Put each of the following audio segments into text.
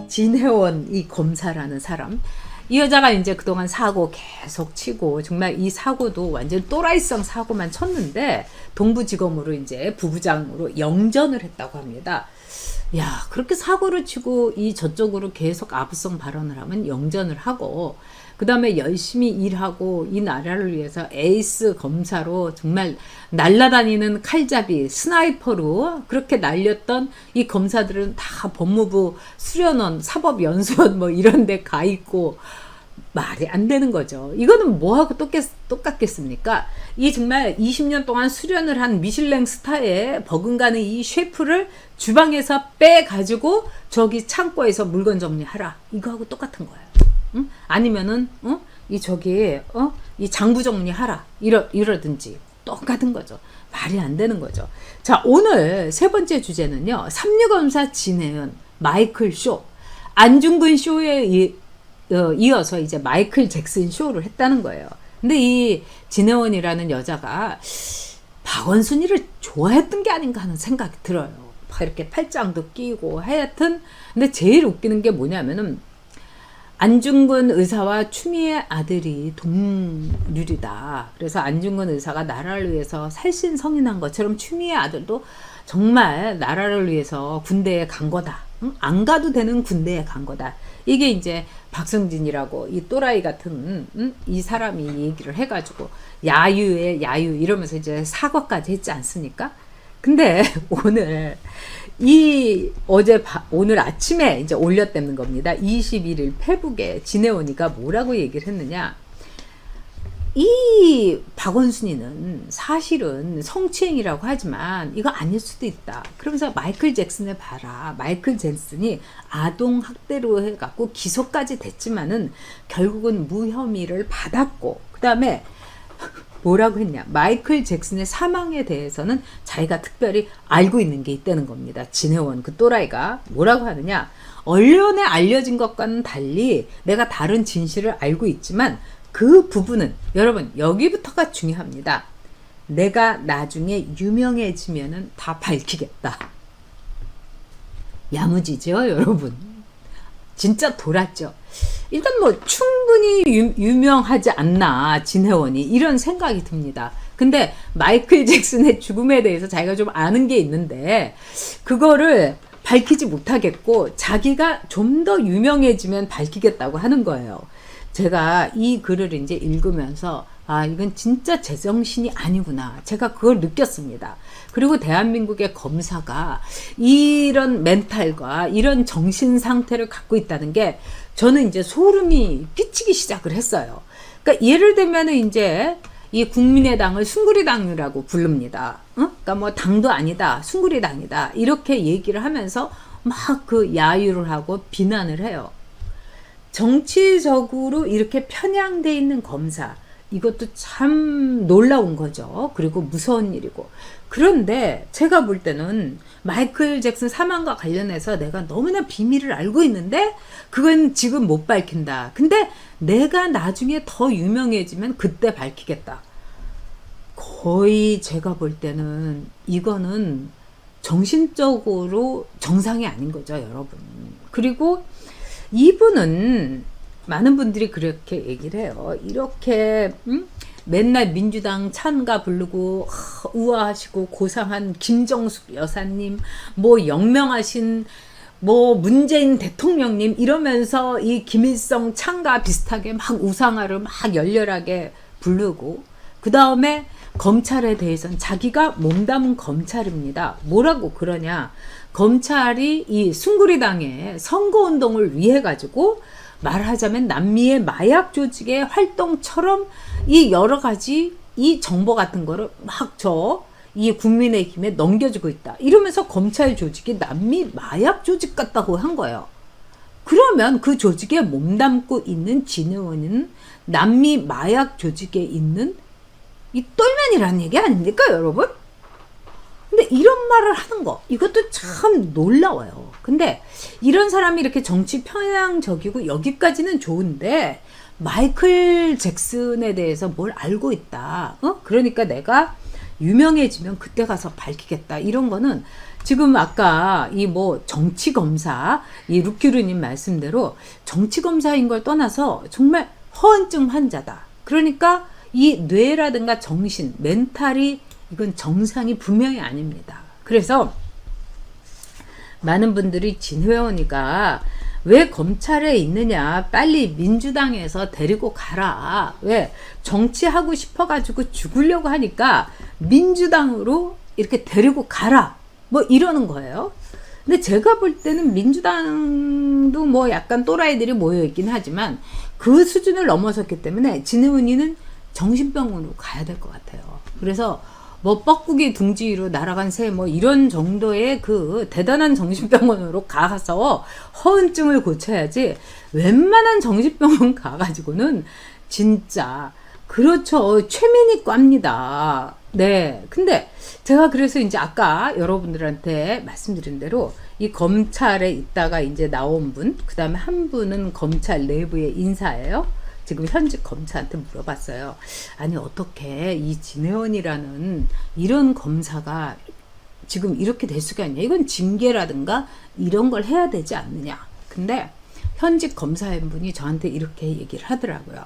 진혜원 이 검사라는 사람, 이 여자가 이제 그동안 사고 계속 치고 정말 이 사고도 완전 또라이성 사고만 쳤는데 동부지검으로 이제 부부장으로 영전을 했다고 합니다. 야, 그렇게 사고를 치고 이 저쪽으로 계속 아부성 발언을 하면 영전을 하고, 그 다음에 열심히 일하고 이 나라를 위해서 에이스 검사로 정말 날아다니는 칼잡이 스나이퍼로 그렇게 날렸던 이 검사들은 다 법무부 수련원 사법연수원 뭐 이런 데 가 있고, 말이 안 되는 거죠. 이거는 뭐하고 똑같겠습니까? 이 정말 20년 동안 수련을 한 미슐랭 스타에 버금가는 이 셰프를 주방에서 빼가지고 저기 창고에서 물건 정리하라, 이거하고 똑같은 거예요. 응? 아니면은 이 장부 정리하라, 이러든지 똑같은 거죠. 말이 안 되는 거죠. 자, 오늘 세 번째 주제는요, 삼류검사 진혜은 마이클 쇼, 안중근 쇼에 이어서 이제 마이클 잭슨 쇼를 했다는 거예요. 근데 이 진혜원이라는 여자가 박원순이를 좋아했던 게 아닌가 하는 생각이 들어요. 이렇게 팔짱도 끼고 하여튼. 근데 제일 웃기는 게 뭐냐면은 안중근 의사와 추미애 아들이 동률이다. 그래서 안중근 의사가 나라를 위해서 살신성인한 것처럼 추미애 아들도 정말 나라를 위해서 군대에 간 거다. 응? 안 가도 되는 군대에 간 거다. 이게 이제 박성진이라고 이 또라이 같은 이 사람이 얘기를 해가지고 야유에 야유 이러면서 이제 사과까지 했지 않습니까? 근데 오늘 아침에 이제 올렸다는 겁니다. 21일 페북에 진혜원이가 뭐라고 얘기를 했느냐. 이 박원순이는 사실은 성추행이라고 하지만 이거 아닐 수도 있다. 그러면서 마이클 잭슨을 봐라. 마이클 잭슨이 아동 학대로 해갖고 기소까지 됐지만은 결국은 무혐의를 받았고, 그 다음에 뭐라고 했냐. 마이클 잭슨의 사망에 대해서는 자기가 특별히 알고 있는 게 있다는 겁니다. 진혜원 그 또라이가 뭐라고 하느냐. 언론에 알려진 것과는 달리 내가 다른 진실을 알고 있지만 그 부분은 여러분 여기부터가 중요합니다. 내가 나중에 유명해지면은 다 밝히겠다. 야무지죠 여러분. 진짜 돌았죠. 일단 뭐 충분히 유명하지 않나 진혜원이, 이런 생각이 듭니다. 근데 마이클 잭슨의 죽음에 대해서 자기가 좀 아는 게 있는데 그거를 밝히지 못하겠고 자기가 좀 더 유명해지면 밝히겠다고 하는 거예요. 제가 이 글을 이제 읽으면서 아, 이건 진짜 제정신이 아니구나. 제가 그걸 느꼈습니다. 그리고 대한민국의 검사가 이런 멘탈과 이런 정신 상태를 갖고 있다는 게 저는 이제 소름이 끼치기 시작을 했어요. 그러니까 예를 들면은 이제 이 국민의당을 숭구리당이라고 부릅니다. 그러니까 뭐 당도 아니다, 숭구리당이다, 이렇게 얘기를 하면서 막 그 야유를 하고 비난을 해요. 정치적으로 이렇게 편향돼 있는 검사, 이것도 참 놀라운 거죠. 그리고 무서운 일이고. 그런데 제가 볼 때는 마이클 잭슨 사망과 관련해서 내가 너무나 비밀을 알고 있는데 그건 지금 못 밝힌다. 근데 내가 나중에 더 유명해지면 그때 밝히겠다. 거의 제가 볼 때는 이거는 정신적으로 정상이 아닌 거죠, 여러분. 그리고 이분은 많은 분들이 그렇게 얘기를 해요. 이렇게 맨날 민주당 찬가 부르고 우아하시고 고상한 김정숙 여사님, 뭐 영명하신 뭐 문재인 대통령님 이러면서 이 김일성 찬가 비슷하게 막 우상화를 막 열렬하게 부르고, 그 다음에 검찰에 대해서는 자기가 몸담은 검찰입니다. 뭐라고 그러냐. 검찰이 이 숭구리당의 선거운동을 위해 가지고 말하자면 남미의 마약 조직의 활동처럼 이 여러 가지 이 정보 같은 거를 막 이 국민의힘에 넘겨주고 있다. 이러면서 검찰 조직이 남미 마약 조직 같다고 한 거예요. 그러면 그 조직에 몸담고 있는 진혜원은 남미 마약 조직에 있는 이 똘맨이라는 얘기 아닙니까, 여러분? 근데 이런 말을 하는 거, 이것도 참 놀라워요. 근데 이런 사람이 이렇게 정치 편향적이고 여기까지는 좋은데 마이클 잭슨에 대해서 뭘 알고 있다. 그러니까 내가 유명해지면 그때 가서 밝히겠다. 이런 거는 지금 아까 이 뭐 정치 검사, 이 루키루님 말씀대로 정치 검사인 걸 떠나서 정말 허언증 환자다. 그러니까 이 뇌라든가 정신, 멘탈이 이건 정상이 분명히 아닙니다. 그래서 많은 분들이 진회원이가 왜 검찰에 있느냐, 빨리 민주당에서 데리고 가라. 왜? 정치하고 싶어가지고 죽으려고 하니까 민주당으로 이렇게 데리고 가라. 뭐 이러는 거예요. 근데 제가 볼 때는 민주당도 뭐 약간 또라이들이 모여있긴 하지만 그 수준을 넘어섰기 때문에 진혜원이는 정신병원으로 가야 될 것 같아요. 그래서 뭐 뻐꾸기 둥지 위로 날아간 새 뭐 이런 정도의 그 대단한 정신병원으로 가서 허언증을 고쳐야지, 웬만한 정신병원 가가지고는 진짜 그렇죠, 최민희과입니다. 네. 근데 제가 그래서 이제 아까 여러분들한테 말씀드린 대로 이 검찰에 있다가 이제 나온 분, 그 다음에 한 분은 검찰 내부의 인사예요. 지금 현직 검사한테 물어봤어요. 아니 어떻게 이 진혜원이라는 이런 검사가 지금 이렇게 될 수가 있냐. 이건 징계라든가 이런 걸 해야 되지 않느냐. 근데 현직 검사인 분이 저한테 이렇게 얘기를 하더라고요.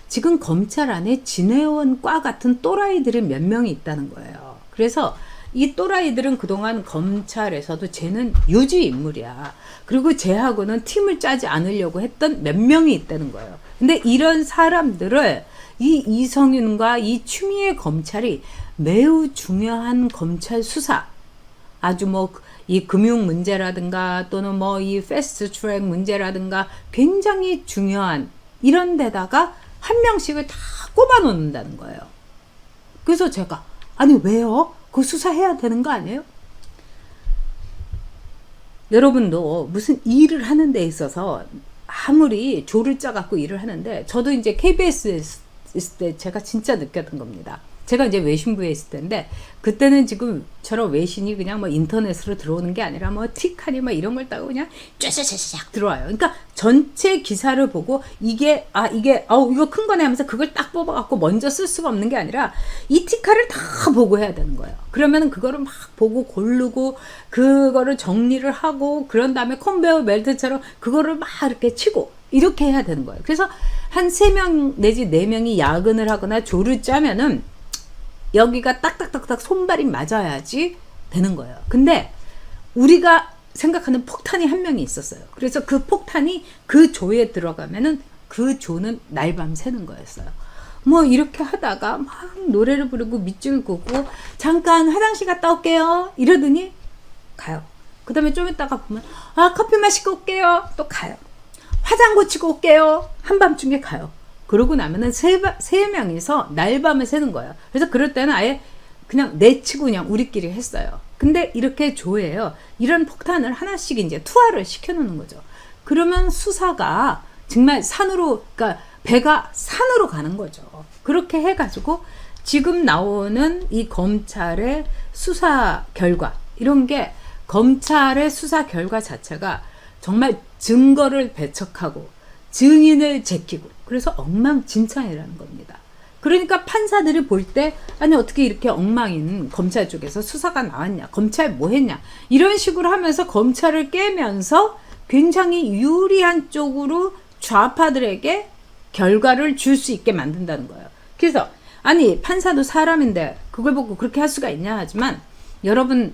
지금 검찰 안에 진혜원과 같은 또라이들이 몇 명이 있다는 거예요. 그래서 이 또라이들은 그동안 검찰에서도 쟤는 유지 인물이야. 그리고 쟤하고는 팀을 짜지 않으려고 했던 몇 명이 있다는 거예요. 근데 이런 사람들을 이 이성윤과 이 추미애 검찰이 매우 중요한 검찰 수사, 아주 뭐 이 금융 문제라든가 또는 뭐 이 패스트 트랙 문제라든가 굉장히 중요한 이런 데다가 한 명씩을 다 꼽아 놓는다는 거예요. 그래서 제가 아니 왜요? 그거 수사해야 되는 거 아니에요? 여러분도 무슨 일을 하는 데 있어서 아무리 조를 짜갖고 일을 하는데, 저도 이제 KBS에 있을 때 제가 진짜 느꼈던 겁니다. 제가 이제 외신부에 있을 때인데, 그때는 지금 저런 외신이 그냥 뭐 인터넷으로 들어오는 게 아니라 뭐 틱하니 뭐 이런 걸 따고 그냥 쫙쫙쫙쫙 들어와요. 그러니까 전체 기사를 보고 이게 이거 큰 거네 하면서 그걸 딱 뽑아갖고 먼저 쓸 수가 없는 게 아니라 이 틱화를 다 보고 해야 되는 거예요. 그러면은 그거를 막 보고 고르고 그거를 정리를 하고 그런 다음에 컨베어 벨트처럼 그거를 막 이렇게 치고 이렇게 해야 되는 거예요. 그래서 한 3명 내지 4명이 야근을 하거나 조를 짜면은 여기가 딱딱딱딱 손발이 맞아야지 되는 거예요. 근데 우리가 생각하는 폭탄이 한 명이 있었어요. 그래서 그 폭탄이 그 조에 들어가면은 그 조는 날밤 새는 거였어요. 뭐 이렇게 하다가 막 노래를 부르고 밑줄 긋고 잠깐 화장실 갔다 올게요 이러더니 가요. 그 다음에 좀 있다가 보면 커피 마시고 올게요, 또 가요. 화장 고치고 올게요, 한밤중에 가요. 그러고 나면은 세 명이서 날밤을 새는 거예요. 그래서 그럴 때는 아예 그냥 내치고 그냥 우리끼리 했어요. 근데 이렇게 조예요. 이런 폭탄을 하나씩 이제 투하를 시켜놓는 거죠. 그러면 수사가 정말 산으로, 그러니까 배가 산으로 가는 거죠. 그렇게 해가지고 지금 나오는 이 검찰의 수사 결과, 이런 게 검찰의 수사 결과 자체가 정말 증거를 배척하고 증인을 제끼고 그래서 엉망진창이라는 겁니다. 그러니까 판사들이 볼 때 아니 어떻게 이렇게 엉망인 검찰 쪽에서 수사가 나왔냐, 검찰 뭐 했냐, 이런 식으로 하면서 검찰을 깨면서 굉장히 유리한 쪽으로 좌파들에게 결과를 줄 수 있게 만든다는 거예요. 그래서 아니 판사도 사람인데 그걸 보고 그렇게 할 수가 있냐 하지만, 여러분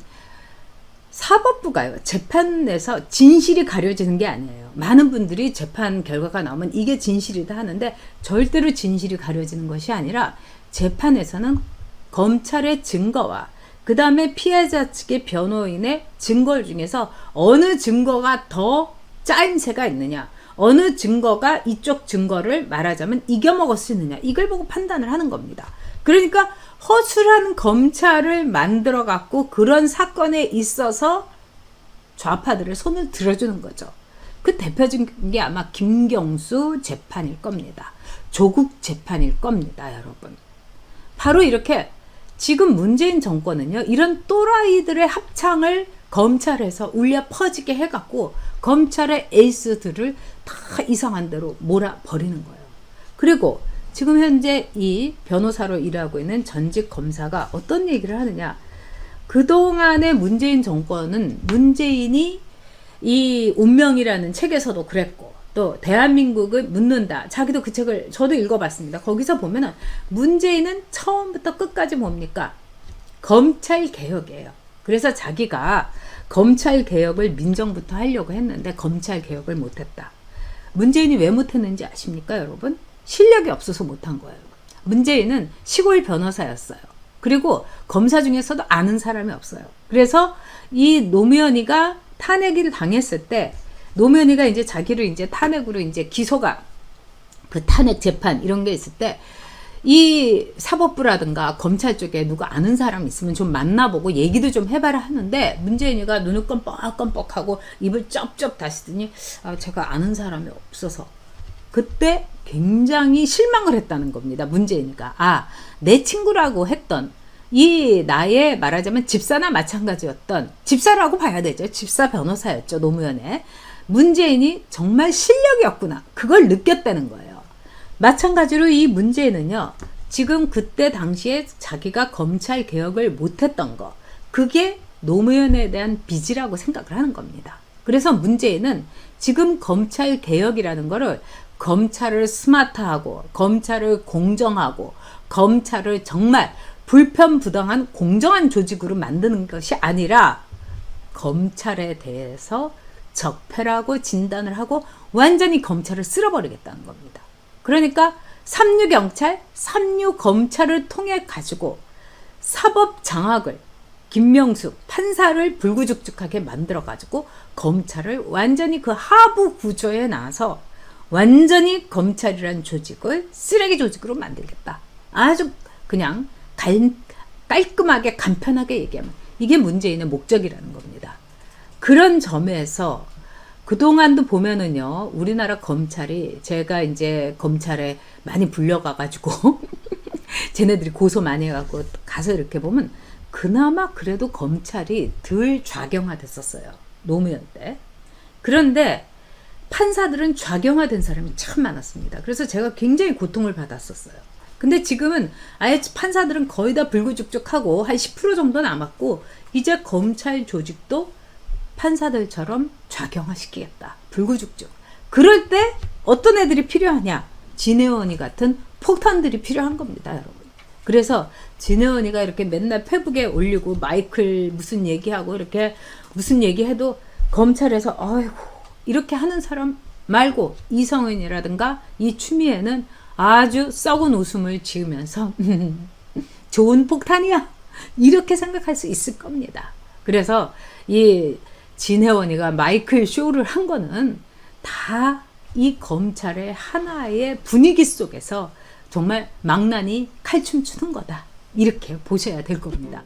사법부가요, 재판에서 진실이 가려지는 게 아니에요. 많은 분들이 재판 결과가 나오면 이게 진실이다 하는데 절대로 진실이 가려지는 것이 아니라, 재판에서는 검찰의 증거와 그 다음에 피해자 측의 변호인의 증거 중에서 어느 증거가 더 짜임새가 있느냐, 어느 증거가 이쪽 증거를 말하자면 이겨먹을 수 있느냐, 이걸 보고 판단을 하는 겁니다. 그러니까 허술한 검찰을 만들어 갖고 그런 사건에 있어서 좌파들의 손을 들어주는 거죠. 그 대표적인 게 아마 김경수 재판일 겁니다. 조국 재판일 겁니다, 여러분. 바로 이렇게 지금 문재인 정권은요, 이런 또라이들의 합창을 검찰에서 울려 퍼지게 해갖고 검찰의 에이스들을 다 이상한 대로 몰아버리는 거예요. 그리고 지금 현재 이 변호사로 일하고 있는 전직 검사가 어떤 얘기를 하느냐. 그동안의 문재인 정권은 문재인이 이 운명이라는 책에서도 그랬고 또 대한민국을 묻는다. 자기도 그 책을 저도 읽어봤습니다. 거기서 보면은 문재인은 처음부터 끝까지 뭡니까? 검찰 개혁이에요. 그래서 자기가 검찰 개혁을 민정부터 하려고 했는데 검찰 개혁을 못했다. 문재인이 왜 못했는지 아십니까, 여러분? 실력이 없어서 못한 거예요. 문재인은 시골 변호사였어요. 그리고 검사 중에서도 아는 사람이 없어요. 그래서 이 노무현이가 탄핵을 당했을 때 노무현이가 이제 자기를 이제 탄핵으로 이제 기소가 그 탄핵 재판 이런 게 있을 때 이 사법부라든가 검찰 쪽에 누가 아는 사람 있으면 좀 만나보고 얘기도 좀 해봐라 하는데 문재인이가 눈을 껌뻑껌뻑하고 입을 쩝쩝 다시더니 제가 아는 사람이 없어서 그때 굉장히 실망을 했다는 겁니다. 문재인이가 내 친구라고 했던 이 나의 말하자면 집사나 마찬가지였던 집사라고 봐야 되죠. 집사 변호사였죠. 노무현의 문재인이 정말 실력이 없구나. 그걸 느꼈다는 거예요. 마찬가지로 이 문재인은요. 지금 그때 당시에 자기가 검찰 개혁을 못했던 거 그게 노무현에 대한 빚이라고 생각을 하는 겁니다. 그래서 문재인은 지금 검찰 개혁이라는 거를 검찰을 스마트하고 검찰을 공정하고 검찰을 정말 불편부당한 공정한 조직으로 만드는 것이 아니라 검찰에 대해서 적폐라고 진단을 하고 완전히 검찰을 쓸어버리겠다는 겁니다. 그러니까 삼류경찰, 삼류검찰을 통해 가지고 사법 장악을 김명수 판사를 불구죽죽하게 만들어 가지고 검찰을 완전히 그 하부 구조에 나와서 완전히 검찰이란 조직을 쓰레기 조직으로 만들겠다. 아주 그냥 깔끔하게 간편하게 얘기하면 이게 문재인의 목적이라는 겁니다. 그런 점에서 그동안도 보면은요, 우리나라 검찰이 제가 이제 검찰에 많이 불려가가지고 쟤네들이 고소 많이 해갖고 가서 이렇게 보면 그나마 그래도 검찰이 덜 좌경화됐었어요. 노무현 때. 그런데 판사들은 좌경화된 사람이 참 많았습니다. 그래서 제가 굉장히 고통을 받았었어요. 근데 지금은 아예 판사들은 거의 다 불구죽죽하고 한 10% 정도 남았고 이제 검찰 조직도 판사들처럼 좌경화시키겠다. 불구죽죽. 그럴 때 어떤 애들이 필요하냐? 진해원이 같은 폭탄들이 필요한 겁니다, 여러분. 그래서 진해원이가 이렇게 맨날 페북에 올리고 마이클 무슨 얘기하고 이렇게 무슨 얘기해도 검찰에서 아이고 이렇게 하는 사람 말고 이성은이라든가 이 추미애는 아주 썩은 웃음을 지으면서 좋은 폭탄이야 이렇게 생각할 수 있을 겁니다. 그래서 이 진해원이가 마이클 쇼를 한 거는 다 이 검찰의 하나의 분위기 속에서 정말 망나니 칼춤 추는 거다 이렇게 보셔야 될 겁니다.